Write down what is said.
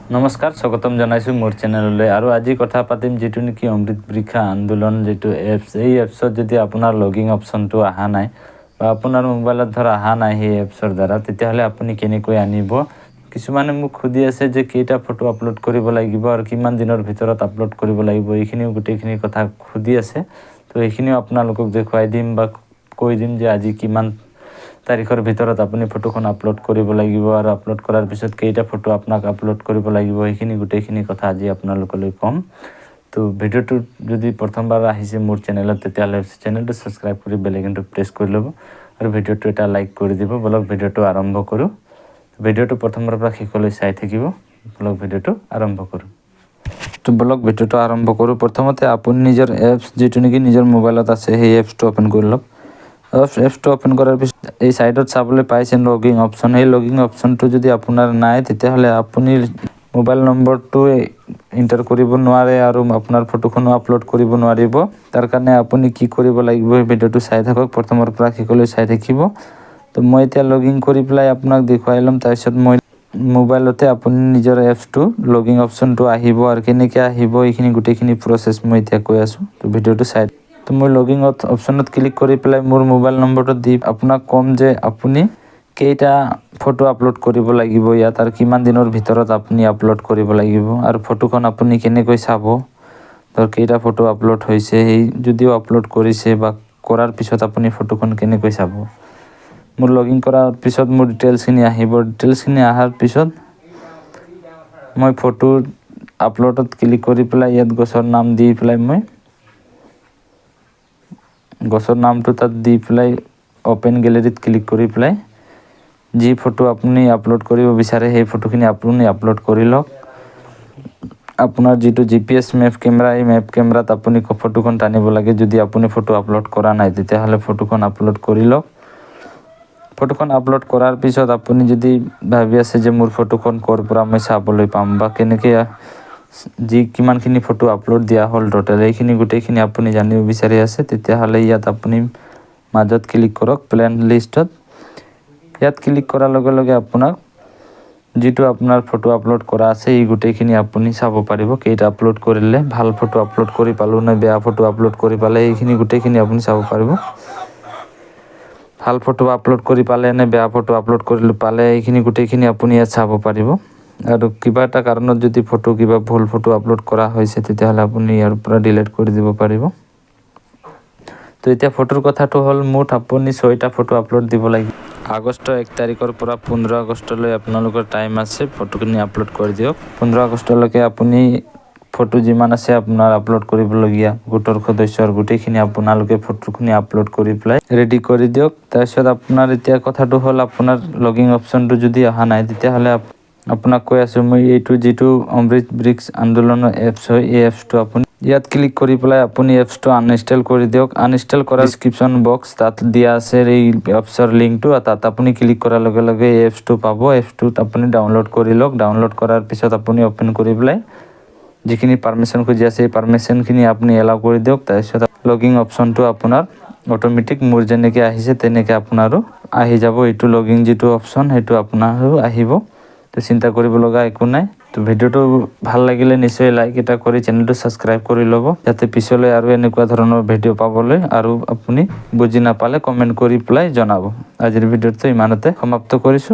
নমস্কাৰ স্বাগতম জনাইছোঁ মোৰ চেনেললৈ আৰু আজি কথা পাতিম যেটো নেকি অমৃত বৃক্ষা আন্দোলন যেটো এপছ এই এপছত যদি আপোনাৰ লগিং অপচনটো আহা নাই বা আপোনাৰ মোবাইলত ধৰ আহা নাই এই এপছৰ দ্বাৰা তেতিয়াহ'লে আপুনি কেনেকৈ আনিব কিছুমানে মোক খুদি আছে যে কেইটা ফটো আপলোড কৰিব লাগিব আৰু কিমান দিনৰ ভিতৰত আপলোড কৰিব লাগিব এইখিনিও গোটেইখিনি কথা খুদি আছে তো এইখিনিও আপোনালোকক দেখুৱাই দিম বা কৈ দিম যে আজি কিমান তাৰিখৰ ভিতৰত আপুনি ফটোখন আপলোড কৰিব লাগিব আৰু আপলোড কৰাৰ পিছত কেইটা ফটো আপোনাক আপলোড কৰিব লাগিব এইখিনি গোটেইখিনি কথা আজি আপোনালোকলৈ কম তো ভিডিওটো যদি প্ৰথমবাৰ আহিছে মোৰ চেনেলত তেতিয়াহ'লে চেনেলটো সাবস্ক্ৰাইব কৰি বেল আইকনটো প্ৰেছ কৰি ল'ব আৰু ভিডিওটো এটা লাইক কৰি দিব বলক ভিডিওটো আৰম্ভ কৰো ভিডিওটো প্ৰথমৰ পৰা শেষলৈ চাই থাকিব বলক ভিডিওটো আৰম্ভ কৰো তো বলক ভিডিওটো আৰম্ভ কৰো প্ৰথমতে আপুনি নিজৰ এপছ যেটো নেকি নিজৰ মোবাইলত আছে সেই এপছটো ওপেন কৰি লওক এপছটো ওপেন কৰাৰ পিছত এই সাইডত চাবলৈ পাইছেন লগিং অপচন এই লগিং অপচনটো যদি আপোনাৰ নাই তেতিয়াহ'লে আপুনি মোবাইল নম্বৰটো এন্টাৰ কৰিব নোৱাৰে আৰু আপোনাৰ ফটোখন আপলোড কৰিব নোৱাৰিব তাৰ কাৰণে আপুনি কি কৰিব লাগিব এই ভিডিওটো চাই থাকক প্ৰথমৰ পৰা শেষলৈ চাই থাকিব তো মই এতিয়া লগিং কৰি প্লাই আপোনাক দেখুৱাই লম তাৰপিছত মই মোবাইলতে আপুনি নিজৰ এপছটো লগিং অপচনটো আহিব আৰু কেনেকৈ আহিব এইখিনি গোটেইখিনি প্ৰসেস মই এতিয়া কৈ আছো তো ভিডিওটো চাই তো মই লগিং অপচনত ক্লিক কৰি প্লাই মোৰ মোবাইল নম্বৰটো দি আপোনাক কম যে আপুনি কেইটা ফটো আপলোড কৰিব লাগিব ইয়াত আৰু কিমান দিনৰ ভিতৰত আপুনি আপলোড কৰিব লাগিব আৰু ফটোখন আপুনি কেনেকৈ চাব তো কেইটা ফটো আপলোড হৈছে এই যদিও আপলোড কৰিছে বা কৰাৰ পিছত আপুনি ফটোখন কেনেকৈ চাব মোৰ লগিং কৰাৰ পিছত মোৰ ডিটেইলছখিনি আহিব ডিটেইলছখিনি আহাৰ পিছত মই ফটো আপলোডত ক্লিক কৰি প্লাই ইয়াত গছৰ নাম দি প্লাই মই গছৰ নামটো তাত দি প্লাই ওপেন গ্যালাৰিত ক্লিক কৰি প্লাই যি ফটো আপুনি আপলোড কৰিব বিচাৰে সেই ফটোখিনি আপুনি আপলোড কৰি লওক আপোনাৰ যেটো জিপিএস মেপ ক্যামেৰা এই মেপ ক্যামেৰাত আপুনি ফটোখন টানিব লাগে যদি আপুনি ফটো আপলোড কৰা নাই তেতিয়াহ'লে ফটোখন আপলোড কৰি লওক ফটোখন আপলোড কৰাৰ পিছত আপুনি যদি ভাবি আছে যে মোৰ ফটোখন কৰ পৰা মই চাবলৈ পাম বা কেনেকৈ যি কিমানখিনি ফটো আপলোড দিয়া হল টোটাল এইখিনি গোটেইখিনি আপুনি জানিব বিচাৰি আছে তেতিয়াহ'লে ইয়াত আপুনি মাজত ক্লিক কৰক প্লেন লিষ্টত ইয়াত ক্লিক কৰাৰ লগে লগে আপোনাক যেটো আপোনাৰ ফটো আপলোড কৰা আছে এই গোটেইখিনি আপুনি চাব পাৰিব কেইটা আপলোড কৰিলে ভাল ফটো আপলোড কৰি পালো না বেয়া ফটো আপলোড কৰি পালে এইখিনি গোটেইখিনি আপুনি চাব পাৰিব ভাল ফটো আপলোড কৰি পালে নে বেয়া ফটো আপলোড কৰিলে পালে এইখিনি গোটেইখিনি আপুনি ইয়াত চাব পাৰিব আৰু কিবা এটা কাৰণত যদি ফটো কিবা ভুল ফটো আপলোড কৰা হৈছে তেতিয়াহ'লে আপুনি ইয়াৰ পৰা ডিলিট কৰি দিব পাৰিব তো এতিয়া ফটোৰ কথাটো হল মুঠ আপুনি 6টা ফটো আপলোড দিব লাগিব আগষ্ট 1 তাৰিখৰ পৰা 15 আগষ্টলৈ আপোনালোকৰ টাইম আছে ফটোখিনি আপলোড কৰি দিয়ক 15 আগষ্টলৈকে আপুনি ফটো যিমান আছে আপোনাৰ আপলোড কৰিবলগীয়া গোটৰ সদস্যৰ গোটেইখিনি আপোনালোকে ফটোখিনি আপলোড কৰি প্লাই ৰেডি কৰি দিয়ক তাৰপিছত আপোনাৰ এতিয়া কথাটো হল আপোনাৰ লগিং অপচনটো যদি অহা নাই তেতিয়াহ'লে আপোনাক কৈ আছো মই এইটো যেটো অমৃত বৃক্ষ আন্দোলনৰ এপছ হয় এই এপছটো আপুনি ইয়াত ক্লিক কৰি প্লাই আপুনি এপছটো আনইনষ্টল কৰি দিয়ক আনইনষ্টল কৰা ডেসক্ৰিপশন বক্স তাত দিয়া আছে এই এপছৰ লিংকটো তাত আপুনি ক্লিক কৰাৰ লগে লগে এই এপছটো পাব এপছটো আপুনি ডাউনলোড কৰি লওক ডাউনলোড কৰাৰ পিছত আপুনি ওপেন কৰি প্লাই যিখিনি পাৰমিশন খুজি আছে এই পাৰমিশনখিনি আপুনি এলাউ কৰি দিয়ক তাৰপিছত লগিং অপচনটো আপোনাৰ অটোমেটিক মোৰ যেনেকৈ আহিছে তেনেকৈ আপোনাৰো আহি যাব এইটো লগিং যেটো অপচন হেতু আপোনাৰো আহিব তো চিন্তা কৰিব লগা একো নাই তো ভিডিওটো ভাল লাগিলে নিশ্চয় লাইক এটা কৰি চেনেলটো সাবস্ক্ৰাইব কৰি ল'ব যাতে পিছলৈ আৰু এনেকুৱা ধৰণৰ ভিডিও পাবলৈ আৰু আপুনি বুজি নাপালে কমেন্ট কৰি প্লাই জনাব আজিৰ ভিডিওটো ইমানতে সমাপ্ত কৰিছো